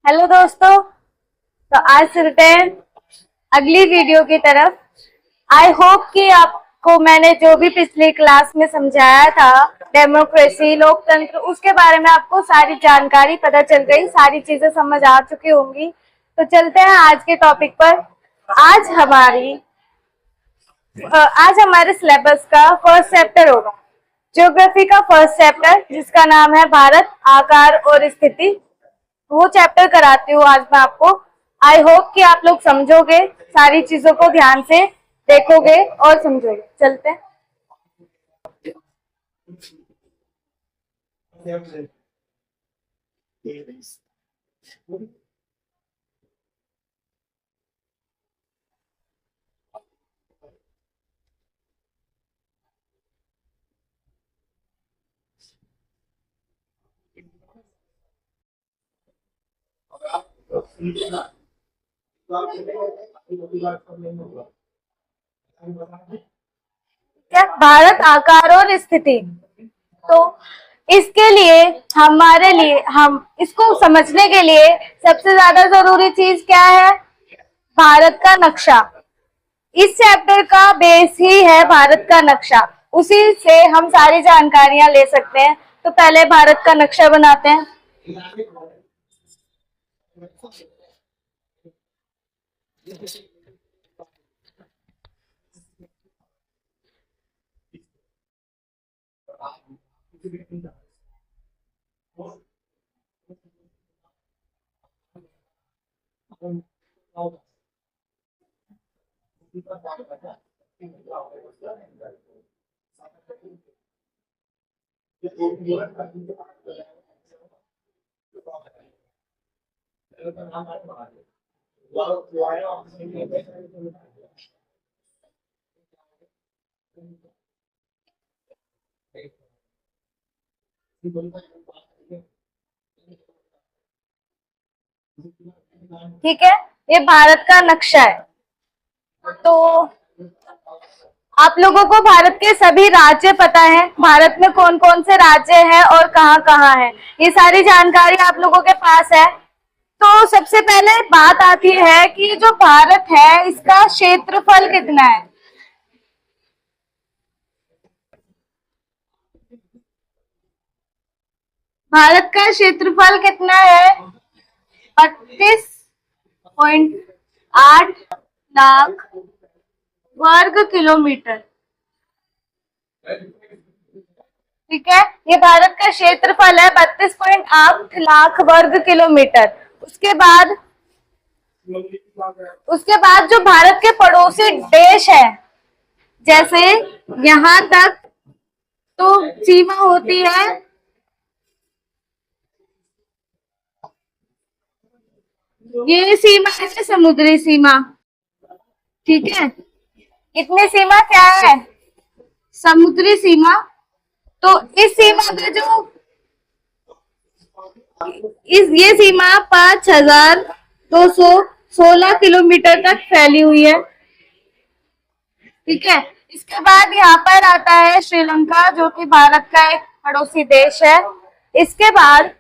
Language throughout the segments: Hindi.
हेलो दोस्तों। तो आज चलते हैं अगली वीडियो की तरफ। आई होप कि आपको मैंने जो भी पिछली क्लास में समझाया था, डेमोक्रेसी, लोकतंत्र, उसके बारे में आपको सारी जानकारी पता चल गई, सारी चीजें समझ आ चुकी होंगी। तो चलते हैं आज के टॉपिक पर। आज आज हमारे सिलेबस का फर्स्ट चैप्टर होगा ज्योग्राफी का फर्स्ट चैप्टर, जिसका नाम है भारत, आकार और स्थिति। वो चैप्टर कराती हूँ आज मैं आपको। आई होप कि आप लोग समझोगे, सारी चीजों को ध्यान से देखोगे और समझोगे। चलते हैं। क्या भारत, आकार और स्थिति। तो इसके लिए हमारे लिए, हम इसको समझने के लिए सबसे ज्यादा जरूरी चीज क्या है? भारत का नक्शा। इस चैप्टर का बेस ही है भारत का नक्शा। उसी से हम सारी जानकारियां ले सकते हैं। तो पहले भारत का नक्शा बनाते हैं। ठीक है, ये भारत का नक्शा है। तो आप लोगों को भारत के सभी राज्य पता है, भारत में कौन कौन से राज्य हैं और कहाँ कहाँ है, ये सारी जानकारी आप लोगों के पास है। तो सबसे पहले बात आती है कि जो भारत है, इसका क्षेत्रफल कितना है। भारत का क्षेत्रफल कितना है? 32.8 लाख वर्ग किलोमीटर। ठीक है, ये भारत का क्षेत्रफल है 32.8 लाख वर्ग किलोमीटर। उसके बाद जो भारत के पड़ोसी देश है, जैसे यहां तक तो सीमा होती है, ये सीमा है समुद्री सीमा। ठीक है, इतनी सीमा क्या है? समुद्री सीमा। तो इस सीमा का जो ये सीमा 5216 किलोमीटर तक फैली हुई है। ठीक है, इसके बाद यहाँ पर आता है श्रीलंका, जो कि भारत का एक पड़ोसी देश है। इसके बाद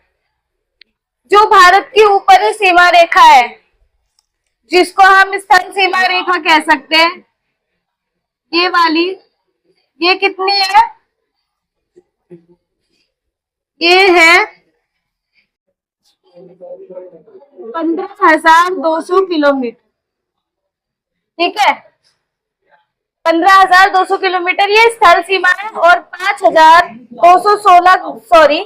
जो भारत की ऊपरी सीमा रेखा है, जिसको हम स्थल सीमा रेखा कह सकते हैं, ये वाली, ये कितनी है? ये है 15,200 किलोमीटर। ठीक है, 15,200 किलोमीटर ये स्थल सीमा है, और 5,216, सॉरी,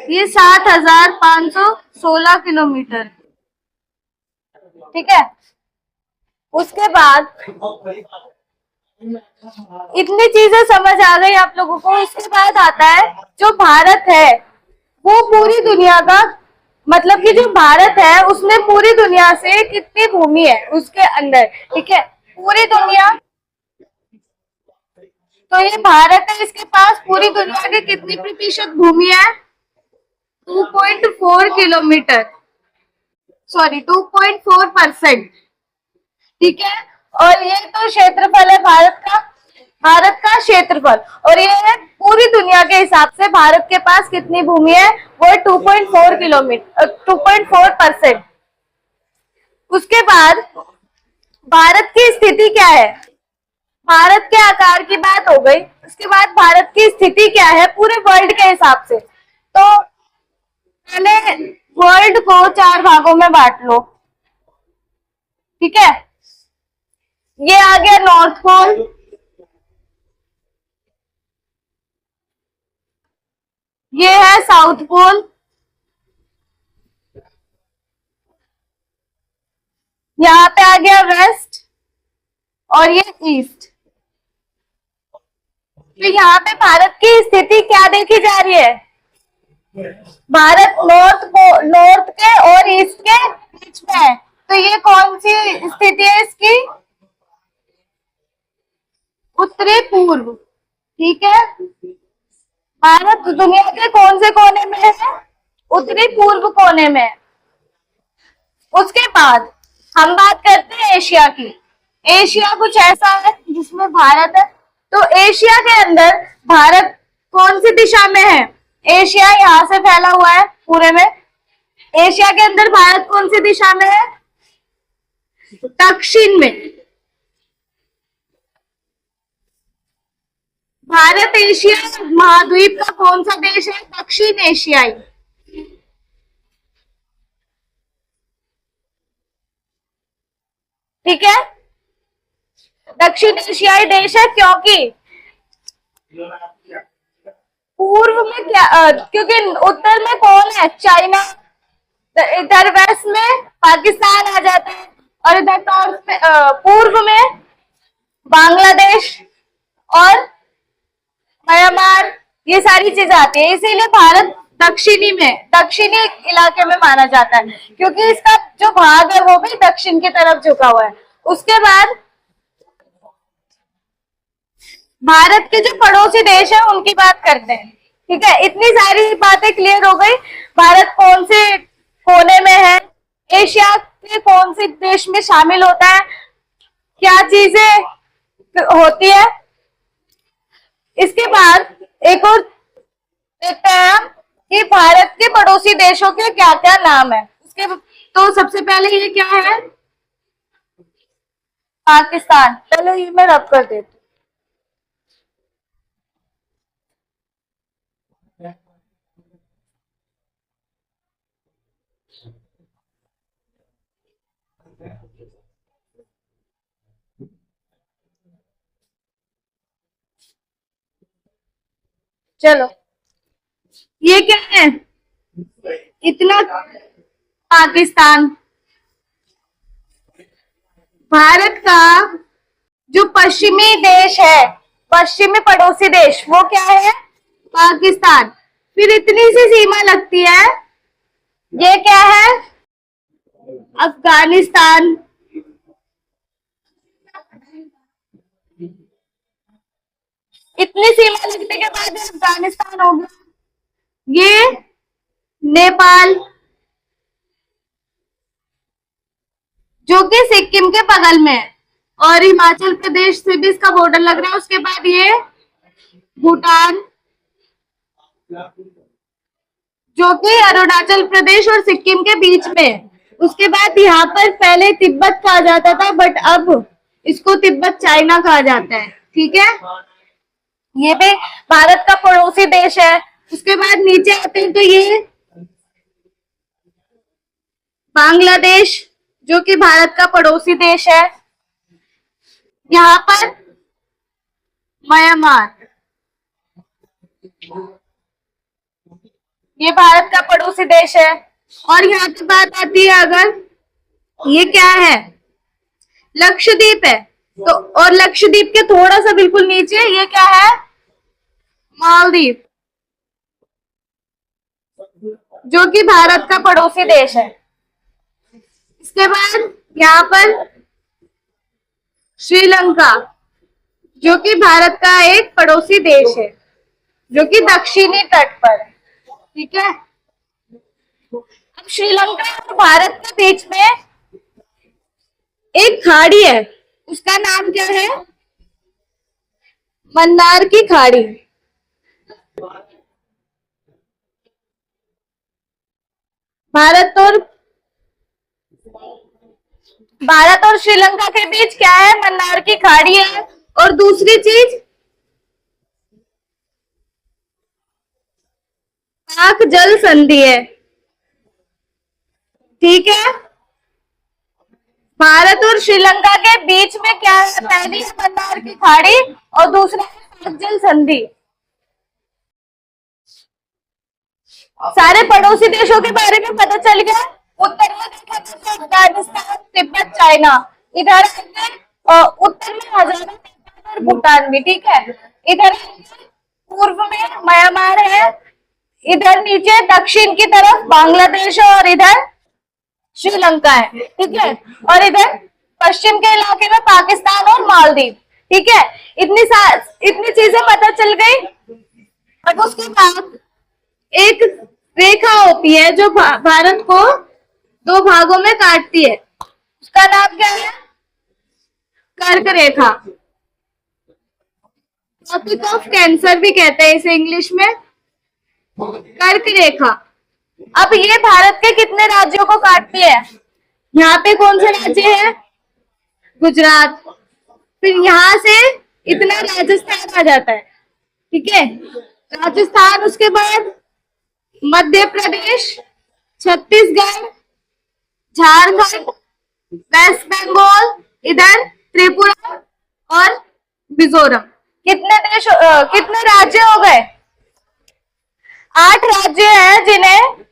ये 7,516 किलोमीटर। ठीक है, उसके बाद इतनी चीजें समझ आ गई आप लोगों को। इसके बाद आता है जो भारत है, वो पूरी दुनिया का, मतलब कि जो भारत है उसमें पूरी दुनिया से कितनी भूमि है उसके अंदर। ठीक है, पूरी दुनिया, तो ये भारत है, इसके पास पूरी दुनिया के कितनी प्रतिशत भूमि है? 2.4 किलोमीटर। सॉरी 2.4%। ठीक है, और ये तो क्षेत्रफल है भारत का क्षेत्रफल, और ये है पूरी दुनिया के हिसाब से भारत के पास कितनी भूमि है, वो 2.4%। उसके बाद भारत की स्थिति क्या है, भारत के आकार की बात हो गई। उसके बाद भारत की स्थिति क्या है पूरे वर्ल्ड के हिसाब से, तो पहले वर्ल्ड को 4 भागों में बांट लो। ठीक है, ये आ गया नॉर्थ पोल, ये है साउथ पोल, यहाँ पे आ गया वेस्ट, और ये ईस्ट। तो यहाँ पे भारत की स्थिति क्या देखी जा रही है, भारत नॉर्थ के और ईस्ट के बीच में है। तो ये कौन सी स्थिति है इसकी, उत्तरी पूर्व। ठीक है, भारत दुनिया के कौन से कोने में है, उत्तरी पूर्व कोने में। उसके बाद हम बात करते हैं एशिया की। एशिया कुछ ऐसा है जिसमें भारत है, तो एशिया के अंदर भारत कौन सी दिशा में है, एशिया यहाँ से फैला हुआ है पूरे में। एशिया के अंदर भारत कौन सी दिशा में है, दक्षिण में। भारत एशिया महाद्वीप का कौन सा देश है, दक्षिण एशियाई। ठीक है, दक्षिण एशियाई देश है क्योंकि पूर्व में क्या, क्योंकि उत्तर में कौन है, चाइना, इधर वेस्ट में पाकिस्तान आ जाता है, और इधर नॉर्थ में पूर्व में बांग्लादेश और म्यांमार, ये सारी चीजें आती है। इसीलिए भारत दक्षिणी इलाके में माना जाता है, क्योंकि इसका जो भाग है वो भी दक्षिण की तरफ झुका हुआ है। उसके बाद भारत के जो पड़ोसी देश है उनकी बात करते हैं। ठीक है, इतनी सारी बातें क्लियर हो गई। भारत कौन से कोने में है, एशिया के कौन से देश में शामिल होता है, क्या चीजें होती है। इसके बाद एक और देखते हैं हम कि भारत के पड़ोसी देशों के क्या क्या नाम है। उसके तो सबसे पहले ये क्या है, पाकिस्तान। पहले ये मैं रब कर देती हूँ। चलो, ये क्या है, इतना पाकिस्तान। भारत का जो पश्चिमी देश है, पश्चिमी पड़ोसी देश, वो क्या है, पाकिस्तान। फिर इतनी सी सीमा लगती है, ये क्या है, अफगानिस्तान। इतनी सीमा लगने के बाद अफगानिस्तान हो गया, ये नेपाल जो कि सिक्किम के बगल में है, और हिमाचल प्रदेश से भी इसका बॉर्डर लग रहा है। उसके बाद ये भूटान जो कि अरुणाचल प्रदेश और सिक्किम के बीच में है। उसके बाद यहाँ पर पहले तिब्बत कहा जाता था, बट अब इसको तिब्बत चाइना कहा जाता है। ठीक है, ये भी भारत का पड़ोसी देश है। उसके बाद नीचे आते हैं तो ये बांग्लादेश जो कि भारत का पड़ोसी देश है। यहाँ पर म्यांमार, ये भारत का पड़ोसी देश है। और यहाँ की बात आती है अगर, ये क्या है, लक्षद्वीप है। तो और लक्षद्वीप के थोड़ा सा बिल्कुल नीचे ये क्या है, मालदीव, जो कि भारत का पड़ोसी देश है। इसके बाद यहाँ पर श्रीलंका जो कि भारत का एक पड़ोसी देश है, जो कि दक्षिणी तट पर है। ठीक है, अब श्रीलंका और भारत के बीच में एक खाड़ी है, उसका नाम क्या है? मन्नार की खाड़ी। भारत और भारत और श्रीलंका के बीच क्या है? मन्नार की खाड़ी है। और दूसरी चीज पाक जल संधि है। ठीक है, भारत और श्रीलंका के बीच में क्या है? पहली है मन्नार की खाड़ी और दूसरा है पाक जल संधि। सारे पड़ोसी देशों के बारे में पता चल गया। उत्तर में देखा तो अफगानिस्तान, तिब्बत, चाइना। इधर उत्तर में हजारों, नेपाल और भूटान भी। ठीक है, इधर पूर्व में म्यांमार है, इधर नीचे दक्षिण की तरफ बांग्लादेश है और इधर श्रीलंका है। ठीक है, और इधर पश्चिम के इलाके में पाकिस्तान और मालदीव। ठीक है, इतनी चीजें पता चल गई। अब उसके बाद एक रेखा होती है जो भारत को दो भागों में काटती है, उसका नाम क्या है? कर्क रेखा। ट्रॉपिक ऑफ कैंसर भी कहते हैं इसे इंग्लिश में, कर्क रेखा। अब ये भारत के कितने राज्यों को काटती है? यहाँ पे कौन से राज्य है? गुजरात। फिर यहाँ से इतना राजस्थान आ जाता है। ठीक है, राजस्थान, उसके बाद मध्य प्रदेश, छत्तीसगढ़, झारखंड, वेस्ट बंगाल, इधर त्रिपुरा और मिजोरम। कितने राज्य हो गए? 8 राज्य हैं जिन्हें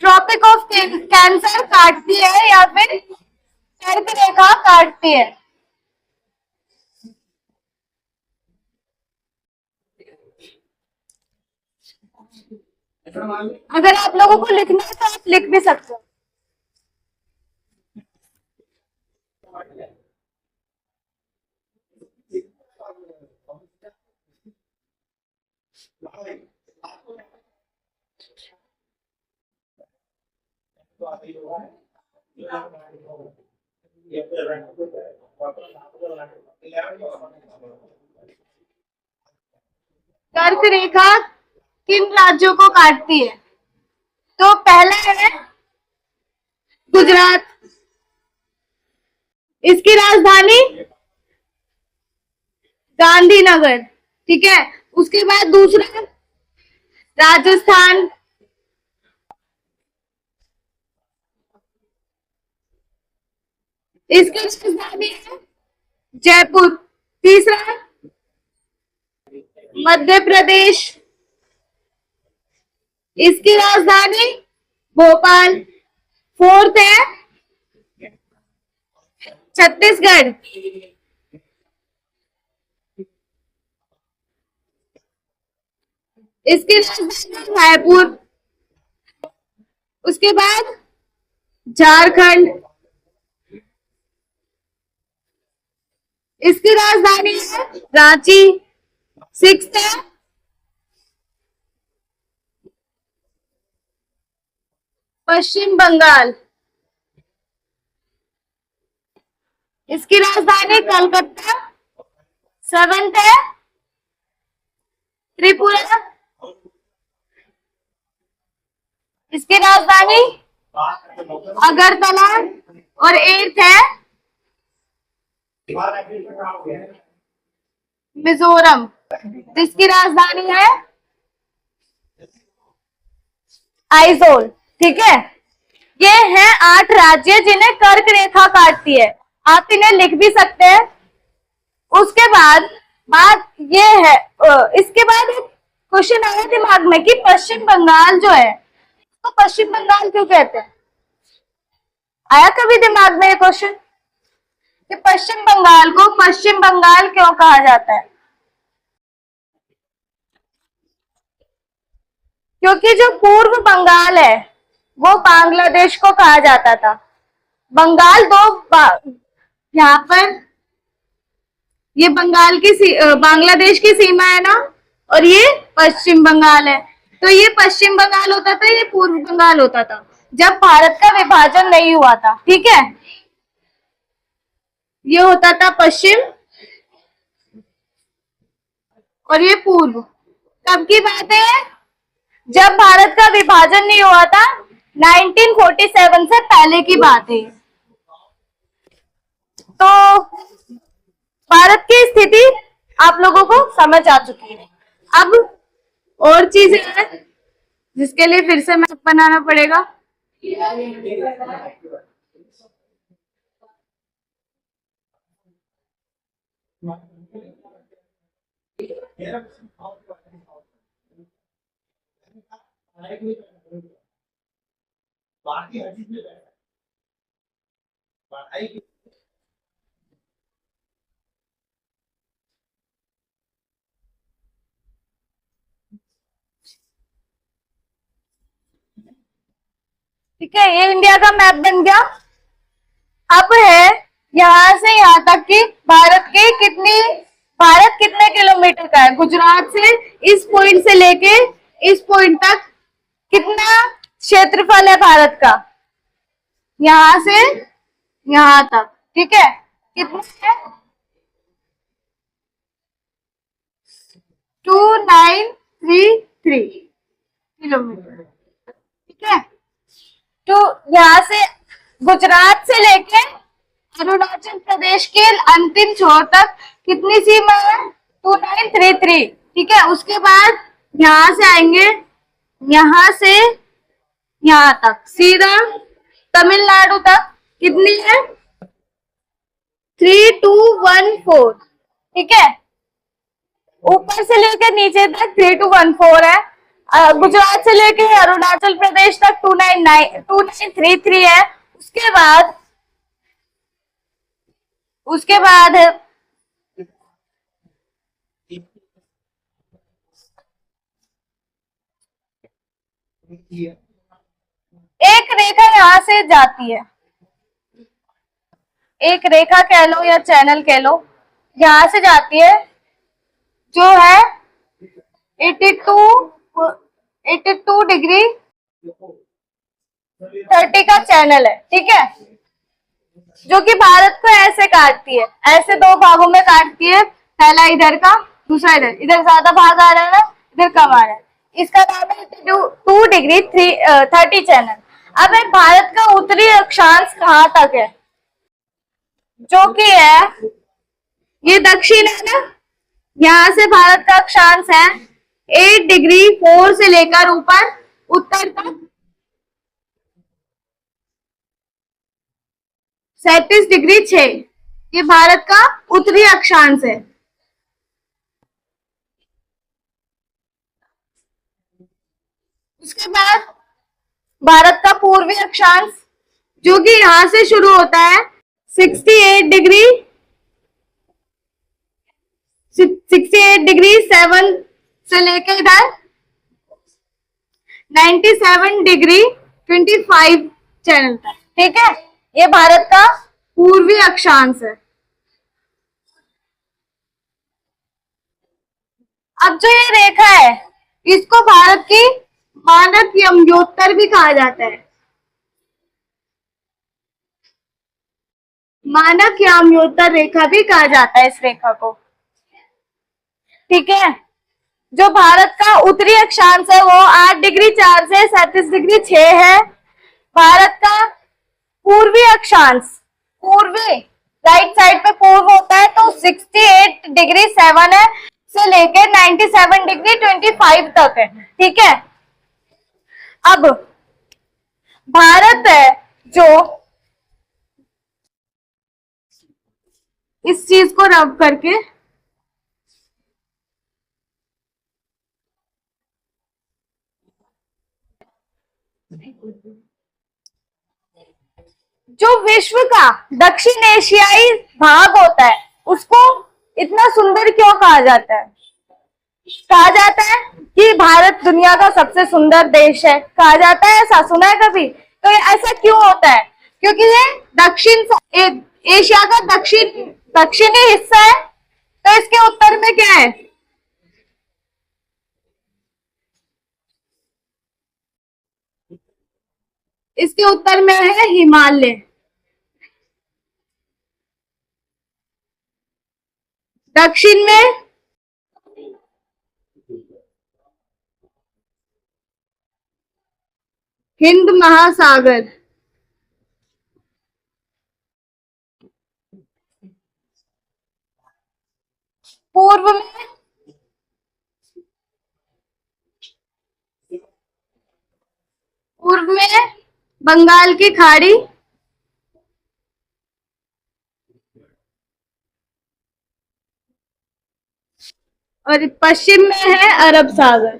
ट्रॉपिक ऑफ कैंसर काटती है या फिर कर्क रेखा काटती है। अगर आप लोगों को लिखना है तो आप लिख भी सकते हो। कर्क रेखा किन राज्यों को काटती है? तो पहला है गुजरात, इसकी राजधानी गांधीनगर। ठीक है, उसके बाद दूसरा राजस्थान, इसकी राजधानी है जयपुर। तीसरा मध्य प्रदेश, इसकी राजधानी भोपाल। फोर्थ है छत्तीसगढ़, इसकी राजधानी रायपुर। उसके बाद झारखंड, इसकी राजधानी है रांची। 6th है पश्चिम बंगाल, इसकी राजधानी कलकत्ता। 7th है त्रिपुरा, इसकी राजधानी अगरतला। और 8th है मिजोरम, जिसकी राजधानी है आइजोल। ठीक है, ये है 8 राज्य जिन्हें कर्क रेखा काटती है। आप इन्हें लिख भी सकते हैं। उसके बाद बात ये है, इसके बाद एक क्वेश्चन आया दिमाग में कि पश्चिम बंगाल जो है, तो पश्चिम बंगाल क्यों कहते हैं? आया कभी दिमाग में ये क्वेश्चन कि पश्चिम बंगाल को पश्चिम बंगाल क्यों कहा जाता है? क्योंकि जो पूर्व बंगाल है वो बांग्लादेश को कहा जाता था। बंगाल यहाँ पर ये बांग्लादेश की सीमा है ना, और ये पश्चिम बंगाल है। तो ये पश्चिम बंगाल होता था, ये पूर्व बंगाल होता था जब भारत का विभाजन नहीं हुआ था। ठीक है, ये होता था पश्चिम और ये पूर्व। कब की बात है? जब भारत का विभाजन नहीं हुआ था, 1947 से पहले की बात है। तो भारत की स्थिति आप लोगों को समझ आ चुकी है। अब और चीजें हैं जिसके लिए फिर से मैप बनाना पड़ेगा। ठीक है, ये इंडिया का मैप बन गया। अब है यहां से यहां तक कि भारत कितने किलोमीटर का है। गुजरात से इस पॉइंट से लेके इस पॉइंट तक कितना क्षेत्रफल है भारत का, यहां से यहां तक। ठीक है, कितना है? 2933 किलोमीटर। ठीक है, तो यहां से गुजरात से लेके अरुणाचल प्रदेश के अंतिम छोर तक कितनी सीमा है? 2933। ठीक है, उसके बाद यहां से आएंगे, यहां से यहां तक सीधा तमिलनाडु तक कितनी है? 3214। ठीक है, ऊपर से लेकर नीचे तक 3214 है। गुजरात से लेकर अरुणाचल प्रदेश तक 2933 है। उसके बाद एक रेखा यहां से जाती है, एक रेखा कह लो या चैनल कह लो, यहां से जाती है, जो है 82 डिग्री 30 का चैनल है। ठीक है, जो कि भारत को ऐसे काटती है, ऐसे दो भागों में काटती है, पहला इधर का, दूसरा इधर। इधर ज्यादा भाग आ रहा है ना, इधर कम आ रहा है। इसका नाम है 2 डिग्री 30 चैनल। अब भारत का उत्तरी अक्षांश कहाँ तक है? जो कि है ये दक्षिण है ना, यहां से भारत का अक्षांश है 8 डिग्री 4 से लेकर ऊपर उत्तर तक 37 डिग्री 6। ये भारत का उत्तरी अक्षांश है। उसके बाद भारत का पूर्वी अक्षांश, जो कि यहां से शुरू होता है 68 डिग्री 7 से लेकर इधर 97 डिग्री 25 चैनल तक। ठीक है, ये भारत का पूर्वी अक्षांश है। अब जो ये रेखा है, इसको भारत की मानक यमयोत्तर भी कहा जाता है। मानक यमयोत्तर रेखा भी कहा जाता है इस रेखा को। ठीक है, जो भारत का उत्तरी अक्षांश है वो 8 डिग्री 4 से 37 डिग्री 6 है। भारत का पूर्वी अक्षांश, पूर्वी राइट साइड पे पूर्व होता है, तो 68 डिग्री 7 है से लेकर 97 डिग्री 25 तक है। ठीक है, अब भारत है जो इस चीज को रब करके जो विश्व का दक्षिण एशियाई भाग होता है उसको इतना सुंदर क्यों कहा जाता है? कहा जाता है कि भारत दुनिया का सबसे सुंदर देश है, कहा जाता है। ऐसा सुना है कभी? तो ऐसा क्यों होता है? क्योंकि ये दक्षिण एशिया का दक्षिणी हिस्सा है। तो इसके उत्तर में क्या है? इसके उत्तर में है हिमालय। दक्षिण में हिंद महासागर। पूर्व में बंगाल की खाड़ी। और पश्चिम में है अरब सागर।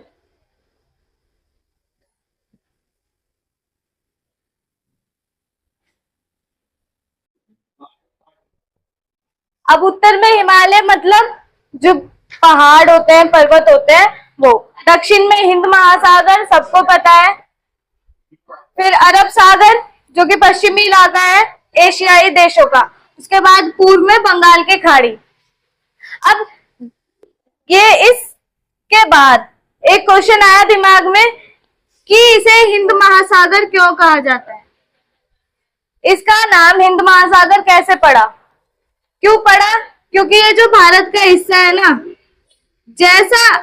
अब उत्तर में हिमालय मतलब जो पहाड़ होते हैं, पर्वत होते हैं वो। दक्षिण में हिंद महासागर, सबको पता है। फिर अरब सागर जो कि पश्चिमी इलाका है एशियाई देशों का। उसके बाद पूर्व में बंगाल की खाड़ी। अब ये इसके बाद एक क्वेश्चन आया दिमाग में कि इसे हिंद महासागर क्यों कहा जाता है। इसका नाम हिंद महासागर कैसे पड़ा, क्यों पड़ा? क्योंकि ये जो भारत का हिस्सा है ना, जैसा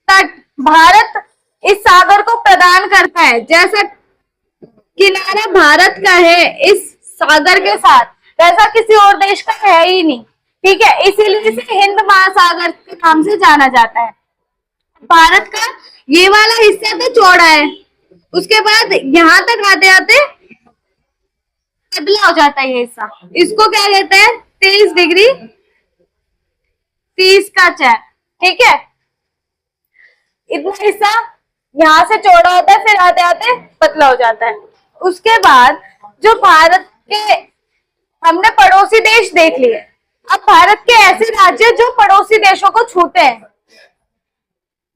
तट भारत इस सागर को प्रदान करता है, जैसा किनारा भारत का है इस सागर के साथ, वैसा किसी और देश का है ही नहीं। ठीक है, इसीलिए इसे हिंद महासागर के नाम से जाना जाता है। भारत का ये वाला हिस्सा तो चौड़ा है, उसके बाद यहाँ तक आते आते पतला हो जाता है ये हिस्सा। इसको क्या कहते हैं? 23 डिग्री 30 का चैन। ठीक है, इतना हिस्सा यहाँ से चौड़ा होता है, फिर आते आते पतला हो जाता है। उसके बाद जो भारत के हमने पड़ोसी देश देख लिए। अब भारत के ऐसे राज्य जो पड़ोसी देशों को छूते हैं।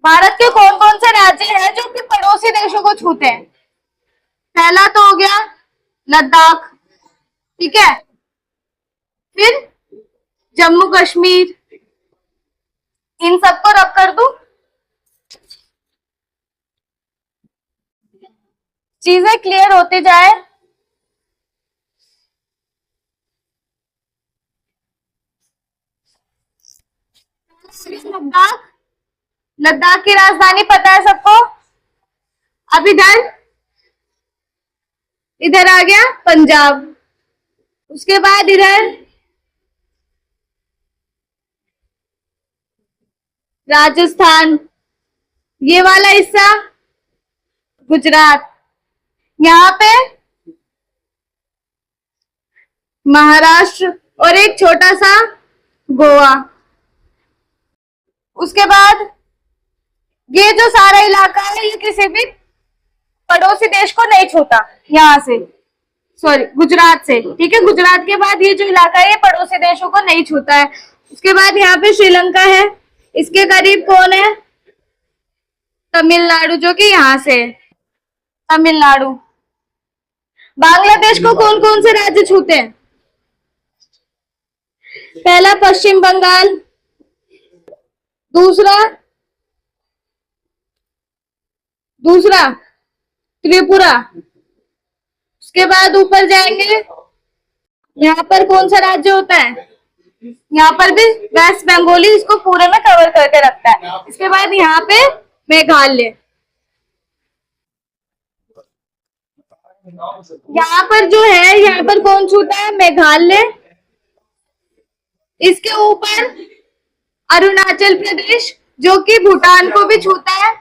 भारत के कौन कौन से राज्य हैं जो कि पड़ोसी देशों को छूते हैं? पहला तो हो गया लद्दाख। ठीक है, फिर जम्मू कश्मीर। इन सबको रब कर दूं, चीजें क्लियर होती जाए। लद्दाख, लद्दाख की राजधानी पता है सबको। अब इधर आ गया पंजाब। उसके बाद इधर राजस्थान, ये वाला हिस्सा गुजरात, यहाँ पे महाराष्ट्र और एक छोटा सा गोवा। उसके बाद ये जो सारा इलाका है ये किसी भी पड़ोसी देश को नहीं छूता, यहाँ से सॉरी गुजरात से। ठीक है, गुजरात के बाद ये जो इलाका है ये पड़ोसी देशों को नहीं छूता है। उसके बाद यहाँ पे श्रीलंका है, इसके करीब कौन है? तमिलनाडु, जो कि यहाँ से तमिलनाडु। बांग्लादेश को कौन कौन से राज्य छूते हैं? पहला पश्चिम बंगाल, दूसरा दूसरा त्रिपुरा। उसके बाद ऊपर जाएंगे, यहाँ पर कौन सा राज्य होता है? यहाँ पर भी वेस्ट बंगाली इसको पूरे में कवर करके रखता है। इसके बाद यहाँ पे मेघालय। यहाँ पर जो है, यहाँ पर कौन छूता है? मेघालय। इसके ऊपर अरुणाचल प्रदेश जो कि भूटान को भी छूता है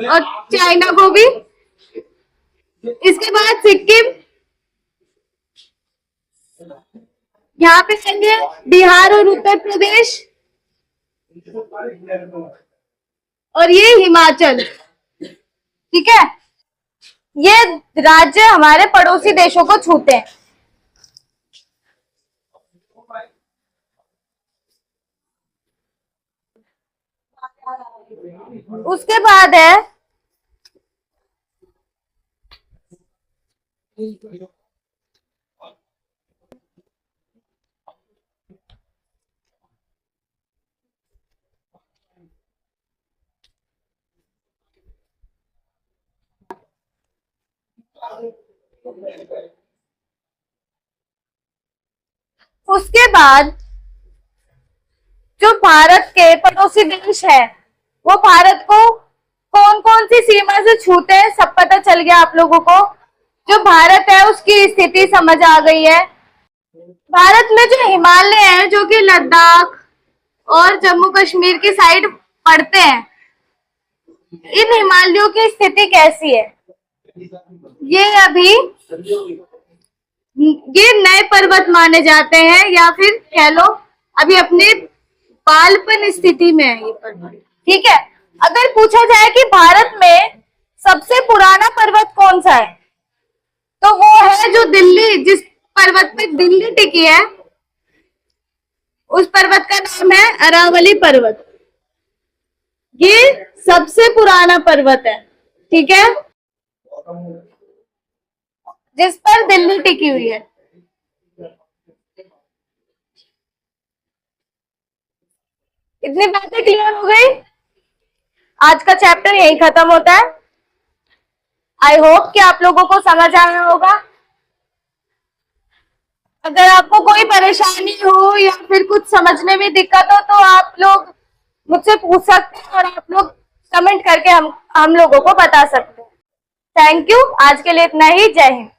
और चाइना को भी। इसके बाद सिक्किम, यहाँ पे आएंगे बिहार और उत्तर प्रदेश, और ये हिमाचल। ठीक है, ये राज्य हमारे पड़ोसी देशों को छूते हैं। उसके बाद है उसके बाद जो भारत के पड़ोसी देश है, वो भारत को कौन कौन सी सीमा से छूते हैं, सब पता चल गया आप लोगों को। जो भारत है उसकी स्थिति समझ आ गई है। भारत में जो हिमालय है, जो कि लद्दाख और जम्मू कश्मीर की साइड पड़ते हैं, इन हिमालयों की स्थिति कैसी है? ये नए पर्वत माने जाते हैं, या फिर कह लो अभी अपने बालपन स्थिति में है ये पर्वत। ठीक है, अगर पूछा जाए कि भारत में सबसे पुराना पर्वत कौन सा है, तो वो है जो दिल्ली, जिस पर्वत पे दिल्ली टिकी है, उस पर्वत का नाम है अरावली पर्वत। ये सबसे पुराना पर्वत है, ठीक है, जिस पर दिल्ली टिकी हुई है। इतनी बातें क्लियर हो गई? आज का चैप्टर यही खत्म होता है। आई होप कि आप लोगों को समझ आया होगा। अगर आपको कोई परेशानी हो या फिर कुछ समझने में दिक्कत हो, तो आप लोग मुझसे पूछ सकते हैं और आप लोग कमेंट करके हम लोगों को बता सकते हैं। Thank you. आज के लिए इतना ही। जय हिंद।